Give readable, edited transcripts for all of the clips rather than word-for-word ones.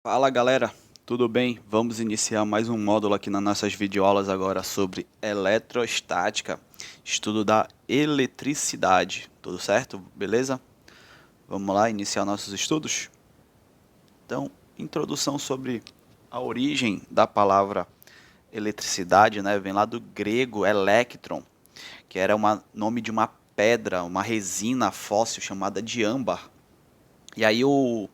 Fala galera, tudo bem? Vamos iniciar mais um módulo aqui nas nossas videoaulas agora sobre eletrostática, estudo da eletricidade, tudo certo? Beleza? Vamos lá iniciar nossos estudos? Então, introdução sobre a origem da palavra eletricidade, né? Vem lá do grego electron, que era nome de uma pedra, uma resina fóssil chamada de âmbar. E aí o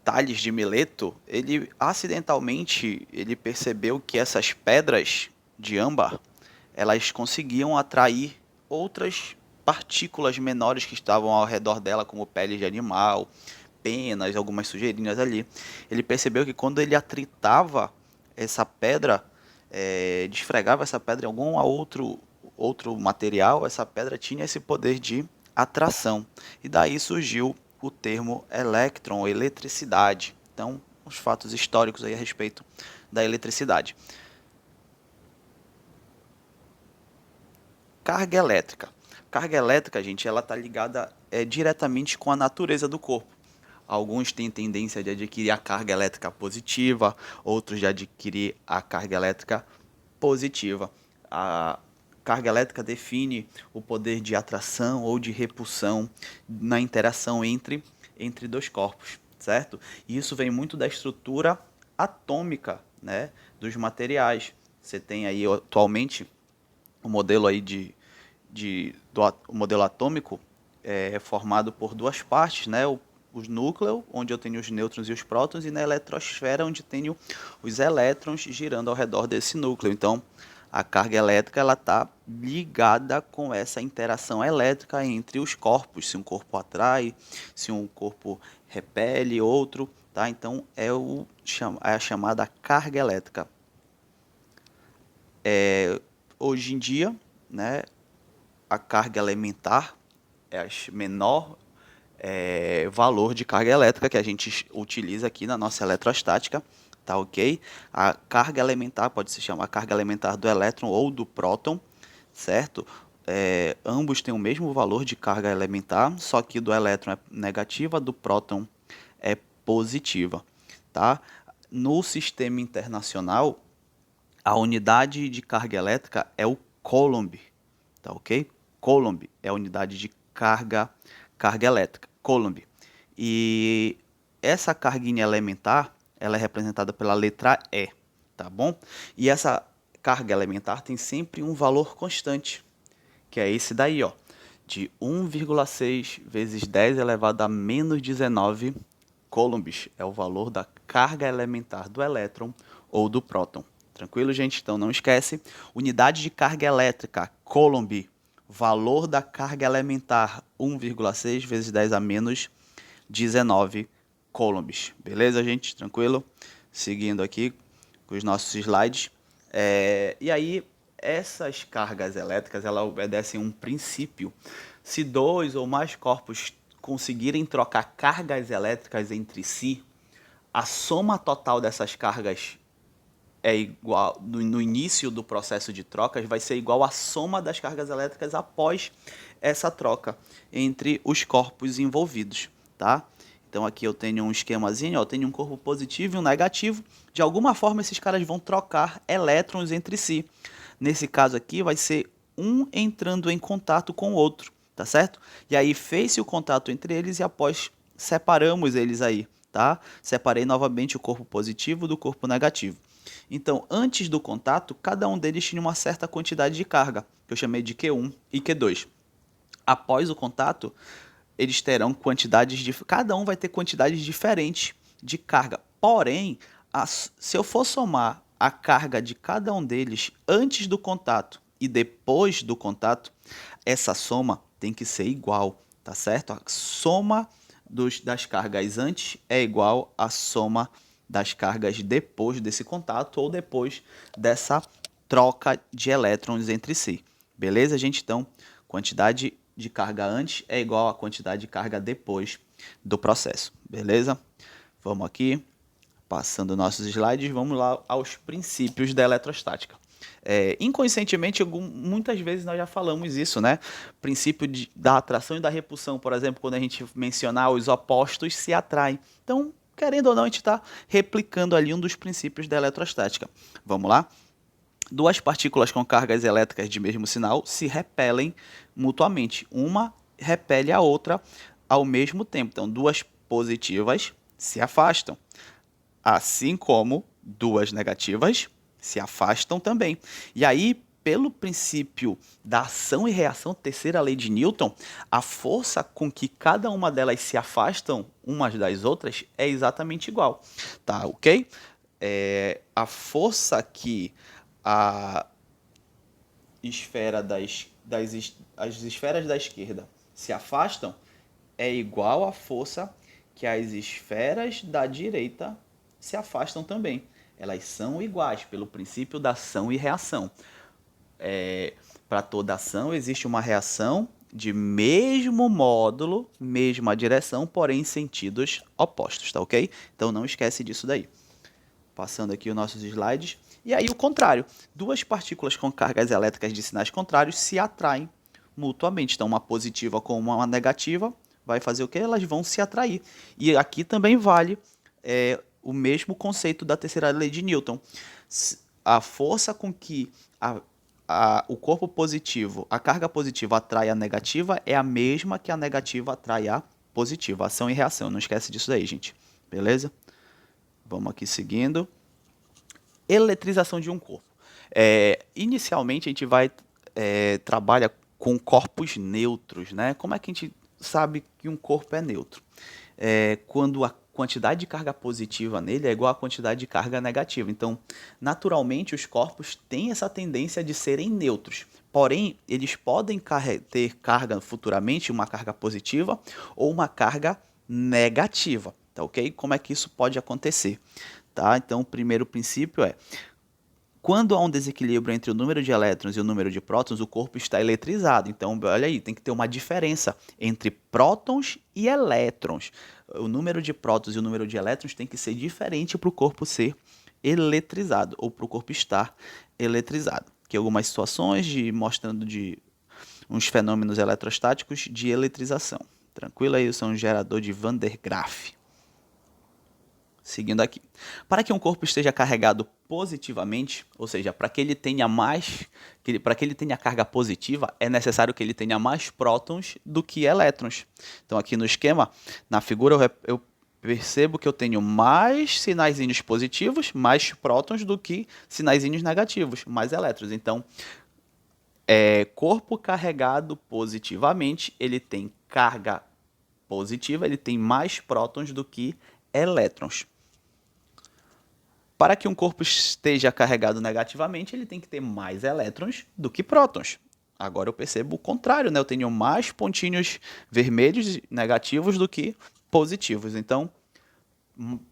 Tales de Mileto, ele acidentalmente ele percebeu que essas pedras de âmbar, elas conseguiam atrair outras partículas menores que estavam ao redor dela, como pele de animal, penas, algumas sujeirinhas ali. Ele percebeu que quando ele atritava essa pedra, desfregava essa pedra em algum outro material, essa pedra tinha esse poder de atração. E daí surgiu o termo elétron, ou eletricidade. Então, os fatos históricos aí a respeito da eletricidade. Carga elétrica. Carga elétrica, gente, ela está ligada diretamente com a natureza do corpo. Alguns têm tendência de adquirir a carga elétrica positiva, outros de adquirir a carga elétrica positiva. A carga elétrica define o poder de atração ou de repulsão na interação entre dois corpos, certo? E isso vem muito da estrutura atômica, né, dos materiais. Você tem aí atualmente o modelo aí o modelo atômico é formado por duas partes, né? Os núcleos, onde eu tenho os nêutrons e os prótons, e na eletrosfera, onde tenho os elétrons girando ao redor desse núcleo. Então, a carga elétrica ela está ligada com essa interação elétrica entre os corpos, se um corpo atrai, se um corpo repele outro, tá? Então, é a chamada carga elétrica. Hoje em dia, né, a carga elementar é a menor valor de carga elétrica que a gente utiliza aqui na nossa eletrostática, tá ok? A carga elementar pode se chamar carga elementar do elétron ou do próton, certo? Ambos têm o mesmo valor de carga elementar, só que do elétron é negativa, do próton é positiva, tá? No sistema internacional, a unidade de carga elétrica é o Coulomb, tá ok? Coulomb é a unidade de carga elétrica, Coulomb. E essa carguinha elementar, ela é representada pela letra E, tá bom? E essa carga elementar tem sempre um valor constante, que é esse daí, ó, de 1,6 vezes 10 elevado a menos 19 coulombs. É o valor da carga elementar do elétron ou do próton. Tranquilo, gente? Então não esquece. Unidade de carga elétrica, coulomb. Valor da carga elementar, 1,6 vezes 10 a menos 19 coulombs. Beleza, gente? Tranquilo? Seguindo aqui com os nossos slides. E aí, essas cargas elétricas, elas obedecem um princípio. Se dois ou mais corpos conseguirem trocar cargas elétricas entre si, a soma total dessas cargas é igual no início do processo de trocas vai ser igual à soma das cargas elétricas após essa troca entre os corpos envolvidos, tá? Então aqui eu tenho um esquemazinho, ó, eu tenho um corpo positivo e um negativo. De alguma forma esses caras vão trocar elétrons entre si. Nesse caso aqui vai ser um entrando em contato com o outro, tá certo? E aí fez-se o contato entre eles e após separamos eles aí, tá? Separei novamente o corpo positivo do corpo negativo. Então, antes do contato, cada um deles tinha uma certa quantidade de carga, que eu chamei de Q1 e Q2. Após o contato, eles terão quantidades de. Cada um vai ter quantidades diferentes de carga. Porém, se eu for somar a carga de cada um deles antes do contato e depois do contato, essa soma tem que ser igual, tá certo? A soma das cargas antes é igual à soma das cargas depois desse contato ou depois dessa troca de elétrons entre si. Beleza, gente? Então, quantidade de carga antes é igual à quantidade de carga depois do processo. Beleza? Vamos aqui, passando nossos slides, vamos lá aos princípios da eletrostática. Inconscientemente, muitas vezes nós já falamos isso, né? Princípio da atração e da repulsão, por exemplo, quando a gente mencionar os opostos se atraem. Então, querendo ou não, a gente está replicando ali um dos princípios da eletrostática. Vamos lá? Duas partículas com cargas elétricas de mesmo sinal se repelem mutuamente. Uma repele a outra ao mesmo tempo. Então, duas positivas se afastam, assim como duas negativas se afastam também. E aí, pelo princípio da ação e reação, terceira lei de Newton, a força com que cada uma delas se afastam umas das outras é exatamente igual. Tá, ok? A força que a esfera as esferas da esquerda se afastam é igual à força que as esferas da direita se afastam também. Elas são iguais pelo princípio da ação e reação. Para toda ação existe uma reação de mesmo módulo, mesma direção, porém em sentidos opostos, tá ok? Então não esquece disso daí. Passando aqui os nossos slides. E aí o contrário, duas partículas com cargas elétricas de sinais contrários se atraem mutuamente. Então uma positiva com uma negativa vai fazer o quê? Elas vão se atrair. E aqui também vale o mesmo conceito da terceira lei de Newton. A força com que o corpo positivo, a carga positiva atrai a negativa é a mesma que a negativa atrai a positiva. Ação e reação, não esquece disso daí, gente. Beleza? Vamos aqui seguindo. Eletrização de um corpo. Inicialmente a gente vai trabalha com corpos neutros, né? Como é que a gente sabe que um corpo é neutro? Quando a quantidade de carga positiva nele é igual à quantidade de carga negativa. Então, naturalmente, os corpos têm essa tendência de serem neutros. Porém, eles podem ter carga futuramente, uma carga positiva ou uma carga negativa, tá ok? Como é que isso pode acontecer? Tá? Então, o primeiro princípio é: quando há um desequilíbrio entre o número de elétrons e o número de prótons, o corpo está eletrizado. Então, olha aí, tem que ter uma diferença entre prótons e elétrons. O número de prótons e o número de elétrons tem que ser diferente para o corpo ser eletrizado, ou para o corpo estar eletrizado. Aqui algumas situações mostrando uns fenômenos eletrostáticos de eletrização. Tranquilo aí, eu sou um gerador de Van der Graaf. Seguindo aqui. Para que um corpo esteja carregado positivamente, ou seja, para que ele tenha carga positiva, é necessário que ele tenha mais prótons do que elétrons. Então aqui no esquema, na figura, eu percebo que eu tenho mais sinaizinhos positivos, mais prótons do que sinaizinhos negativos, mais elétrons. Então, corpo carregado positivamente, ele tem carga positiva, ele tem mais prótons do que elétrons. Para que um corpo esteja carregado negativamente, ele tem que ter mais elétrons do que prótons. Agora eu percebo o contrário, né? Eu tenho mais pontinhos vermelhos negativos do que positivos. Então,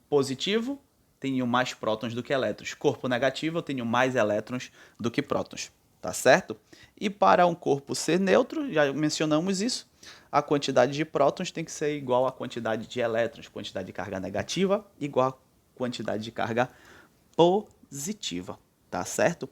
positivo, tenho mais prótons do que elétrons. Corpo negativo, eu tenho mais elétrons do que prótons. Tá certo? E para um corpo ser neutro, já mencionamos isso, a quantidade de prótons tem que ser igual à quantidade de elétrons. Quantidade de carga negativa igual à quantidade de carga positiva, tá certo?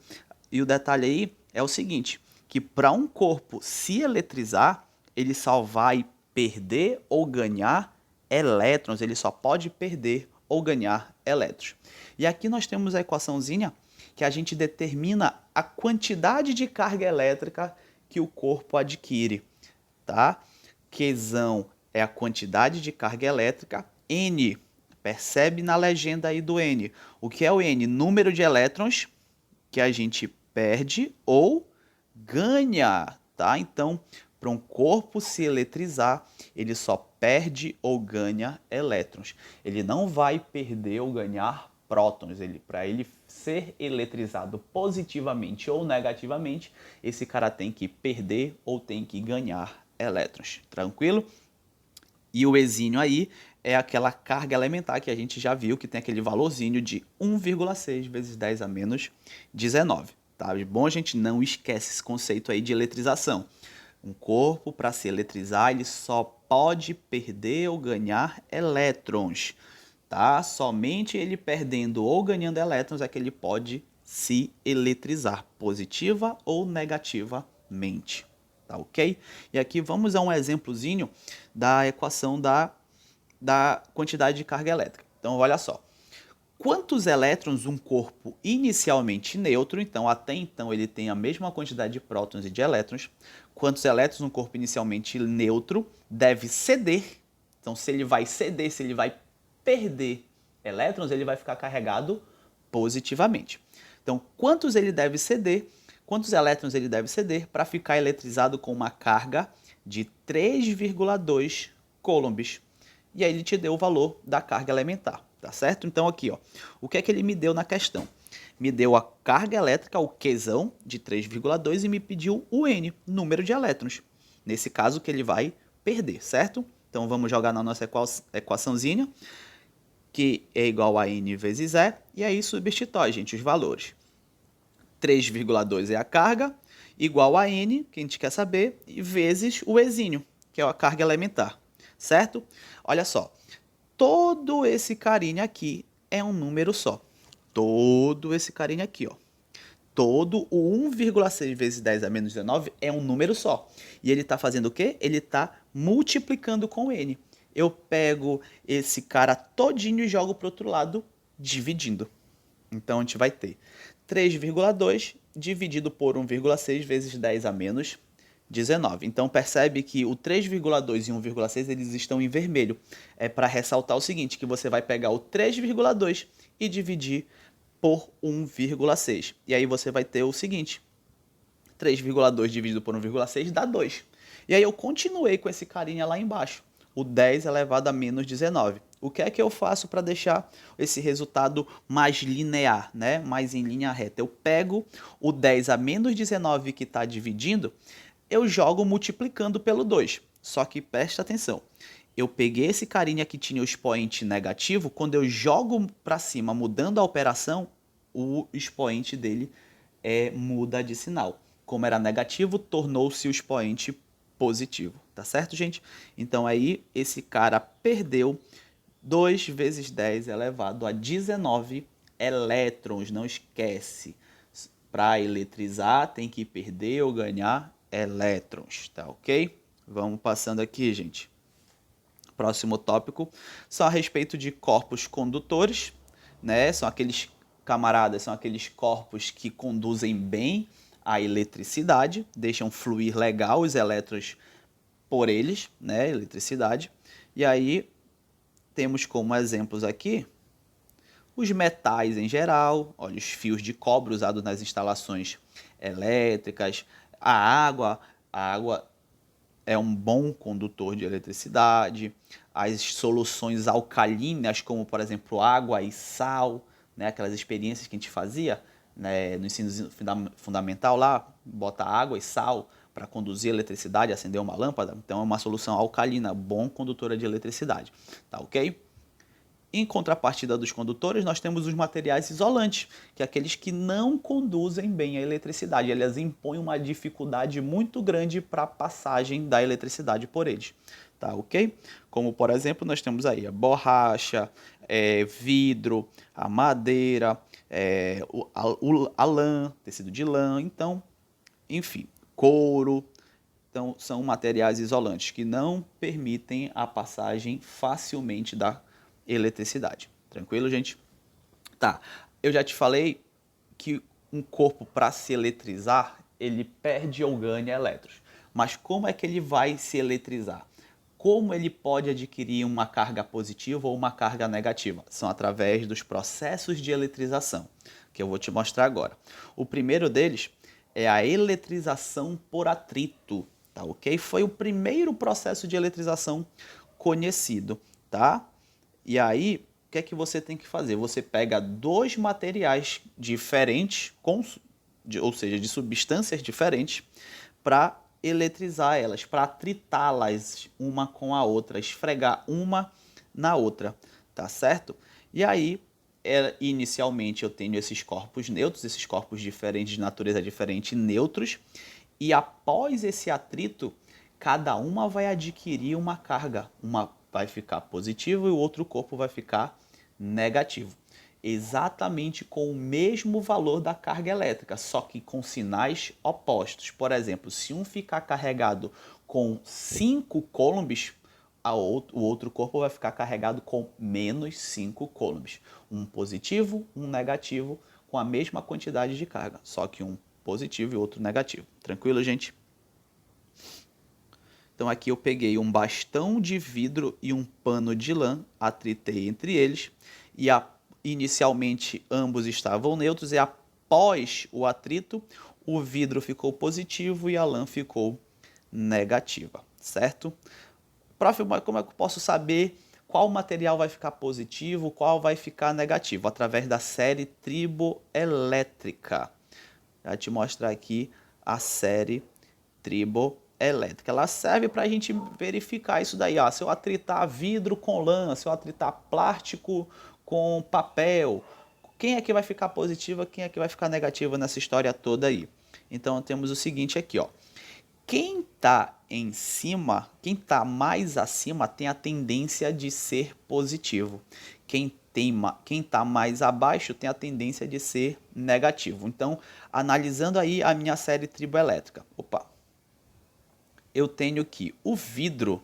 E o detalhe aí é o seguinte, que para um corpo se eletrizar, ele só vai perder ou ganhar elétrons, ele só pode perder ou ganhar elétrons. E aqui nós temos a equaçãozinha que a gente determina a quantidade de carga elétrica que o corpo adquire, tá? Qzão é a quantidade de carga elétrica, N, percebe na legenda aí do N. O que é o N? Número de elétrons que a gente perde ou ganha, tá? Então, para um corpo se eletrizar, ele só perde ou ganha elétrons. Ele não vai perder ou ganhar prótons. Para ele ser eletrizado positivamente ou negativamente, esse cara tem que perder ou tem que ganhar elétrons. Tranquilo? E o Ezinho aí é aquela carga elementar que a gente já viu, que tem aquele valorzinho de 1,6 vezes 10 a menos 19. Tá? É bom a gente não esquece esse conceito aí de eletrização. Um corpo, para se eletrizar, ele só pode perder ou ganhar elétrons. Tá? Somente ele perdendo ou ganhando elétrons é que ele pode se eletrizar, positiva ou negativamente. Tá ok? E aqui vamos a um exemplozinho da equação da quantidade de carga elétrica. Então, olha só. Quantos elétrons um corpo inicialmente neutro, então até então ele tem a mesma quantidade de prótons e de elétrons, quantos elétrons um corpo inicialmente neutro deve ceder? Então, se ele vai ceder, se ele vai perder elétrons, ele vai ficar carregado positivamente. Então, quantos ele deve ceder? Quantos elétrons ele deve ceder para ficar eletrizado com uma carga de 3,2 coulombs? E aí ele te deu o valor da carga elementar, tá certo? Então aqui, ó, o que é que ele me deu na questão? Me deu a carga elétrica, o Qzão, de 3,2 e me pediu o N, número de elétrons. Nesse caso que ele vai perder, certo? Então vamos jogar na nossa equaçãozinha, que é igual a N vezes E, e aí substitui, gente, os valores. 3,2 é a carga, igual a N, que a gente quer saber, vezes o exínio, que é a carga elementar, certo? Olha só, todo esse carinha aqui é um número só. Todo esse carinha aqui, ó. Todo o 1,6 vezes 10 a menos 19 é um número só. E ele está fazendo o quê? Ele está multiplicando com N. Eu pego esse cara todinho e jogo para o outro lado, dividindo. Então, a gente vai ter 3,2 dividido por 1,6 vezes 10 a menos 19. Então, percebe que o 3,2 e 1,6 eles estão em vermelho. É para ressaltar o seguinte, que você vai pegar o 3,2 e dividir por 1,6. E aí você vai ter o seguinte, 3,2 dividido por 1,6 dá 2. E aí eu continuei com esse carinha lá embaixo, o 10 elevado a menos 19. O que é que eu faço para deixar esse resultado mais linear, né? Mais em linha reta? Eu pego o 10 a menos 19 que está dividindo, eu jogo multiplicando pelo 2. Só que presta atenção, eu peguei esse carinha que tinha o expoente negativo, quando eu jogo para cima mudando a operação, o expoente dele muda de sinal. Como era negativo, tornou-se o expoente positivo, tá certo, gente? Então aí esse cara perdeu 2 vezes 10 elevado a 19 elétrons, não esquece. Para eletrizar tem que perder ou ganhar elétrons, tá ok? Vamos passando aqui, gente. Próximo tópico são a respeito de corpos condutores, né? São aqueles camaradas, são aqueles corpos que conduzem bem a eletricidade, deixam fluir legal os elétrons por eles, né? Eletricidade. E aí temos como exemplos aqui os metais em geral, olha, os fios de cobre usados nas instalações elétricas, a água é um bom condutor de eletricidade, as soluções alcalinas, como por exemplo água e sal, né, aquelas experiências que a gente fazia, né, no ensino fundamental lá, bota água e sal para conduzir eletricidade, acender uma lâmpada, então é uma solução alcalina, bom condutora de eletricidade, tá ok? Em contrapartida dos condutores, nós temos os materiais isolantes, que é aqueles que não conduzem bem a eletricidade. Eles impõem uma dificuldade muito grande para a passagem da eletricidade por eles. Tá, ok? Como, por exemplo, nós temos aí a borracha, vidro, a madeira, a lã, tecido de lã, então, enfim, couro. Então, são materiais isolantes que não permitem a passagem facilmente da eletricidade. Tranquilo, gente? Tá. Eu já te falei que um corpo, para se eletrizar, ele perde ou ganha elétrons. Mas como é que ele vai se eletrizar? Como ele pode adquirir uma carga positiva ou uma carga negativa? São através dos processos de eletrização, que eu vou te mostrar agora. O primeiro deles é a eletrização por atrito, tá ok? Foi o primeiro processo de eletrização conhecido, tá? E aí, o que é que você tem que fazer? Você pega dois materiais diferentes, ou seja, de substâncias diferentes, para eletrizar elas, para atritá-las uma com a outra, esfregar uma na outra, tá certo? E aí, inicialmente eu tenho esses corpos neutros, esses corpos diferentes, de natureza diferente, neutros, e após esse atrito, cada uma vai adquirir uma carga, uma vai ficar positivo e o outro corpo vai ficar negativo. Exatamente com o mesmo valor da carga elétrica, só que com sinais opostos. Por exemplo, se um ficar carregado com 5 coulombs, o outro corpo vai ficar carregado com menos 5 coulombs. Um positivo, um negativo, com a mesma quantidade de carga, só que um positivo e outro negativo. Tranquilo, gente? Então aqui eu peguei um bastão de vidro e um pano de lã, atritei entre eles, e inicialmente ambos estavam neutros, e após o atrito, o vidro ficou positivo e a lã ficou negativa, certo? Prof, como é que eu posso saber qual material vai ficar positivo, qual vai ficar negativo? Através da série triboelétrica. Vou te mostrar aqui a série triboelétrica. Ela serve para a gente verificar isso daí. Ó. Se eu atritar vidro com lã, se eu atritar plástico com papel, quem é que vai ficar positiva, quem é que vai ficar negativa nessa história toda aí? Então temos o seguinte aqui, ó. Quem está em cima, quem está mais acima tem a tendência de ser positivo. Quem está mais abaixo tem a tendência de ser negativo. Então, analisando aí a minha série triboelétrica, eu tenho que o vidro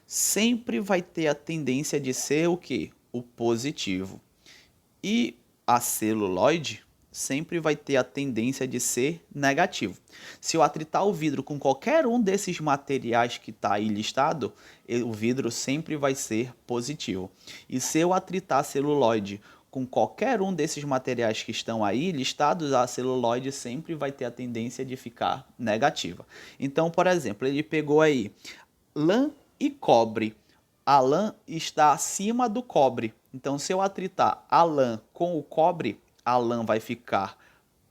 sempre vai ter a tendência de ser o quê? O positivo. E a celulose sempre vai ter a tendência de ser negativo. Se eu atritar o vidro com qualquer um desses materiais que está aí listado, o vidro sempre vai ser positivo. E se eu atritar a celulose com qualquer um desses materiais que estão aí listados, a celulose sempre vai ter a tendência de ficar negativa. Então, por exemplo, ele pegou aí lã e cobre. A lã está acima do cobre. Então, se eu atritar a lã com o cobre, a lã vai ficar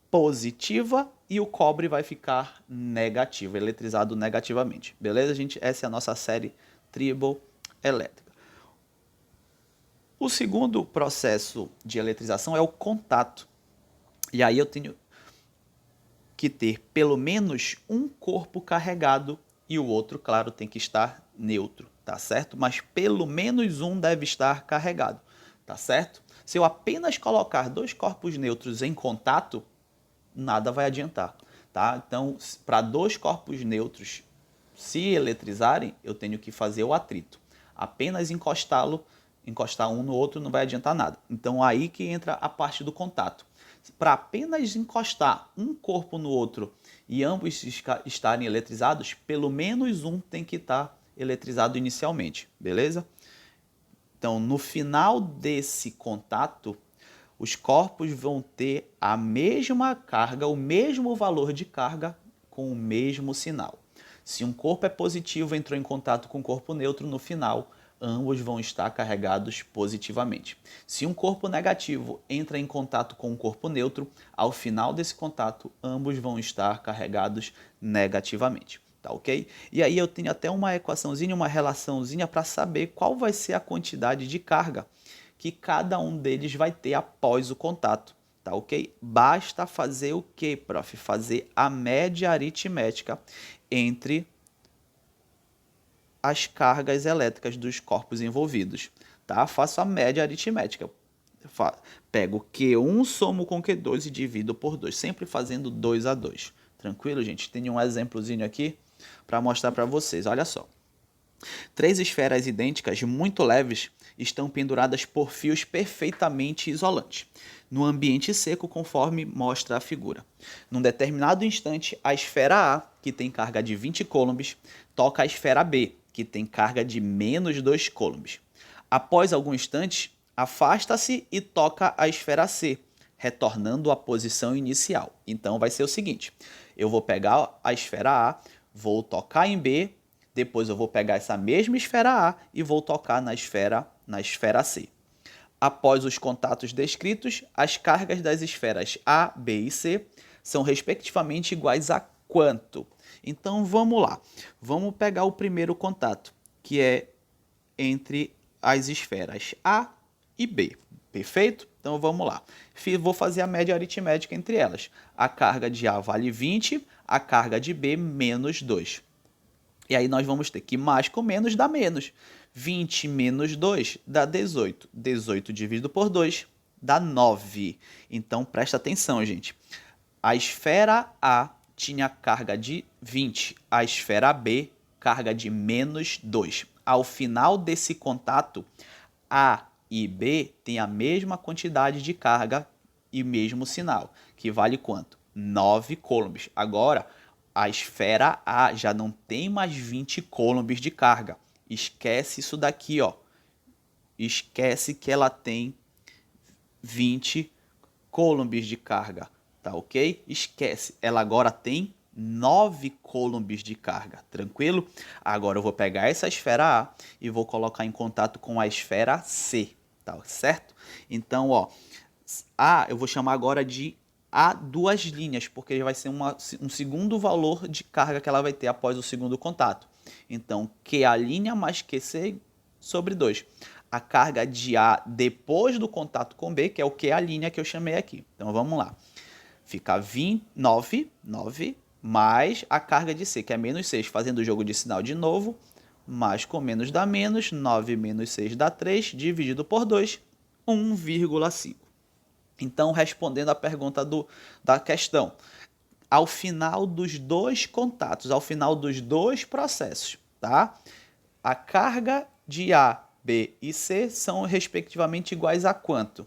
positiva e o cobre vai ficar negativo, eletrizado negativamente. Beleza, gente? Essa é a nossa série triboelétrica. O segundo processo de eletrização é o contato. E aí eu tenho que ter pelo menos um corpo carregado e o outro, claro, tem que estar neutro, tá certo? Mas pelo menos um deve estar carregado, tá certo? Se eu apenas colocar dois corpos neutros em contato, nada vai adiantar, tá? Então, para dois corpos neutros se eletrizarem, eu tenho que fazer o atrito. Apenas encostar um no outro não vai adiantar nada. Então, aí que entra a parte do contato. Para apenas encostar um corpo no outro e ambos estarem eletrizados, pelo menos um tem que estar eletrizado inicialmente, beleza? Então, no final desse contato, os corpos vão ter a mesma carga, o mesmo valor de carga com o mesmo sinal. Se um corpo é positivo, entrou em contato com um corpo neutro, no final, ambos vão estar carregados positivamente. Se um corpo negativo entra em contato com um corpo neutro, ao final desse contato, ambos vão estar carregados negativamente. Tá ok? E aí eu tenho até uma equaçãozinha, uma relaçãozinha para saber qual vai ser a quantidade de carga que cada um deles vai ter após o contato. Tá ok? Basta fazer o quê, prof? Fazer a média aritmética entre as cargas elétricas dos corpos envolvidos. Tá? Faço a média aritmética. Pego Q1, somo com Q2 e divido por 2, sempre fazendo 2 a 2. Tranquilo, gente? Tem um exemplozinho aqui para mostrar para vocês. Olha só. 3 esferas idênticas, muito leves, estão penduradas por fios perfeitamente isolantes, no ambiente seco, conforme mostra a figura. Num determinado instante, a esfera A, que tem carga de 20 coulombs, toca a esfera B, que tem carga de menos 2 coulombs. Após algum instante, afasta-se e toca a esfera C, retornando à posição inicial. Então vai ser o seguinte, eu vou pegar a esfera A, vou tocar em B, depois eu vou pegar essa mesma esfera A e vou tocar na esfera C. Após os contatos descritos, as cargas das esferas A, B e C são respectivamente iguais a quanto? Então vamos lá. Vamos pegar o primeiro contato, que é entre as esferas A e B. Perfeito? Então vamos lá. Vou fazer a média aritmética entre elas. A carga de A vale 20, a carga de B menos 2. E aí nós vamos ter que mais com menos dá menos. 20 menos 2 dá 18. 18 dividido por 2 dá 9. Então presta atenção, gente. A esfera A tinha carga de 20, a esfera B carga de menos 2. Ao final desse contato, A e B têm a mesma quantidade de carga e mesmo sinal, que vale quanto? 9 coulombs. Agora, a esfera A já não tem mais 20 coulombs de carga. Esquece isso daqui, ó. Esquece que ela tem 20 coulombs de carga, tá ok? Esquece, ela agora tem 9 coulombs de carga, tranquilo? Agora eu vou pegar essa esfera A e vou colocar em contato com a esfera C, tá certo? Então, ó, A eu vou chamar agora de A duas linhas, porque vai ser um segundo valor de carga que ela vai ter após o segundo contato. Então, QA' mais QC sobre 2. A carga de A depois do contato com B, que é o QA' que eu chamei aqui. Então, vamos lá. Fica 9 mais a carga de C, que é menos 6, fazendo o jogo de sinal de novo, mais com menos dá menos, 9 menos 6 dá 3, dividido por 2, 1,5. Então, respondendo a pergunta da questão, ao final dos dois contatos, ao final dos dois processos, tá? A carga de A, B e C são respectivamente iguais a quanto?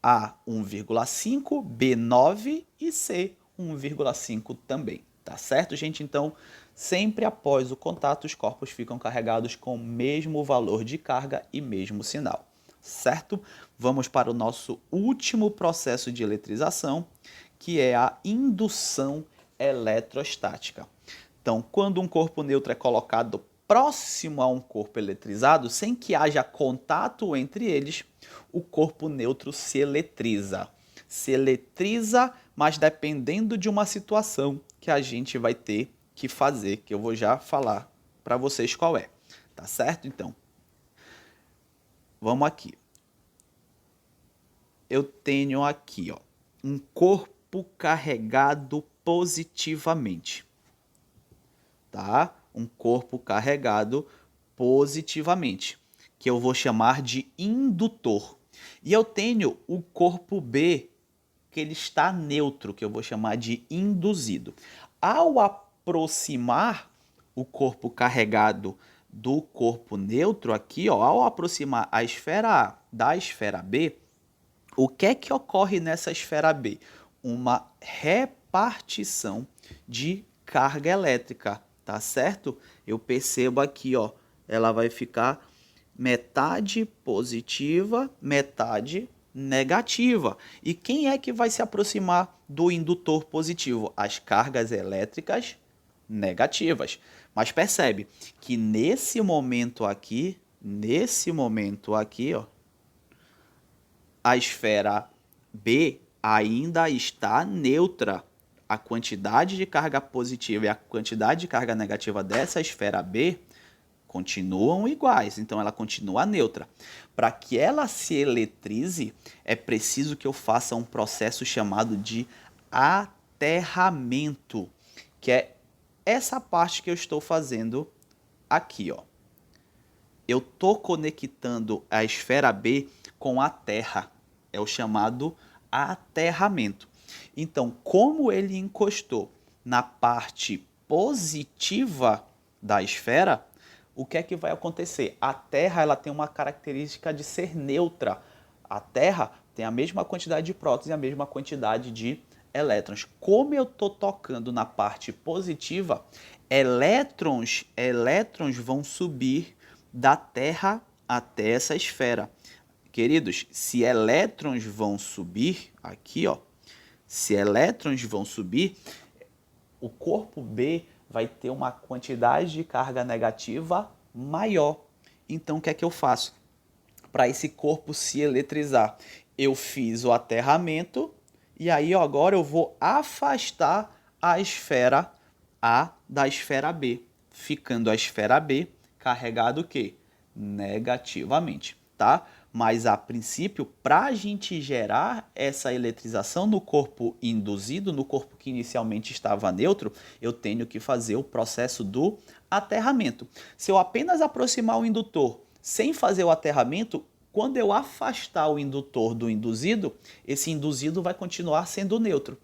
A 1,5, B 9 e C 1,5 também, tá certo, gente? Então, sempre após o contato, os corpos ficam carregados com o mesmo valor de carga e mesmo sinal, certo? Vamos para o nosso último processo de eletrização, que é a indução eletrostática. Então, quando um corpo neutro é colocado próximo a um corpo eletrizado, sem que haja contato entre eles, o corpo neutro se eletriza. Se eletriza, mas dependendo de uma situação que a gente vai ter que fazer, que eu vou já falar para vocês qual é. Tá certo? Então, vamos aqui. Eu tenho aqui, ó, um corpo carregado positivamente. Tá? Um corpo carregado positivamente, que eu vou chamar de indutor. E eu tenho o corpo B, que ele está neutro, que eu vou chamar de induzido. Ao aproximar o corpo carregado do corpo neutro aqui, ó, ao aproximar a esfera A da esfera B, o que é que ocorre nessa esfera B? Uma repartição de carga elétrica, tá certo? Eu percebo aqui, ó, ela vai ficar metade positiva, metade negativa. E quem é que vai se aproximar do indutor positivo? As cargas elétricas negativas. Mas percebe que nesse momento aqui, ó, a esfera B ainda está neutra. A quantidade de carga positiva e a quantidade de carga negativa dessa esfera B continuam iguais, então ela continua neutra. Para que ela se eletrize, é preciso que eu faça um processo chamado de aterramento, que é essa parte que eu estou fazendo aqui, ó. Eu estou conectando a esfera B com a Terra, é o chamado aterramento. Então, como ele encostou na parte positiva da esfera, o que é que vai acontecer? A Terra ela tem uma característica de ser neutra. A Terra tem a mesma quantidade de prótons e a mesma quantidade de elétrons. Como eu estou tocando na parte positiva, elétrons vão subir da Terra até essa esfera. Queridos, se elétrons vão subir, aqui ó, se elétrons vão subir, o corpo B vai ter uma quantidade de carga negativa maior. Então, o que é que eu faço? Para esse corpo se eletrizar, eu fiz o aterramento e aí ó, agora eu vou afastar a esfera A da esfera B, ficando a esfera B carregada o quê? Negativamente, tá? Mas, a princípio, para a gente gerar essa eletrização no corpo induzido, no corpo que inicialmente estava neutro, eu tenho que fazer o processo do aterramento. Se eu apenas aproximar o indutor sem fazer o aterramento, quando eu afastar o indutor do induzido, esse induzido vai continuar sendo neutro.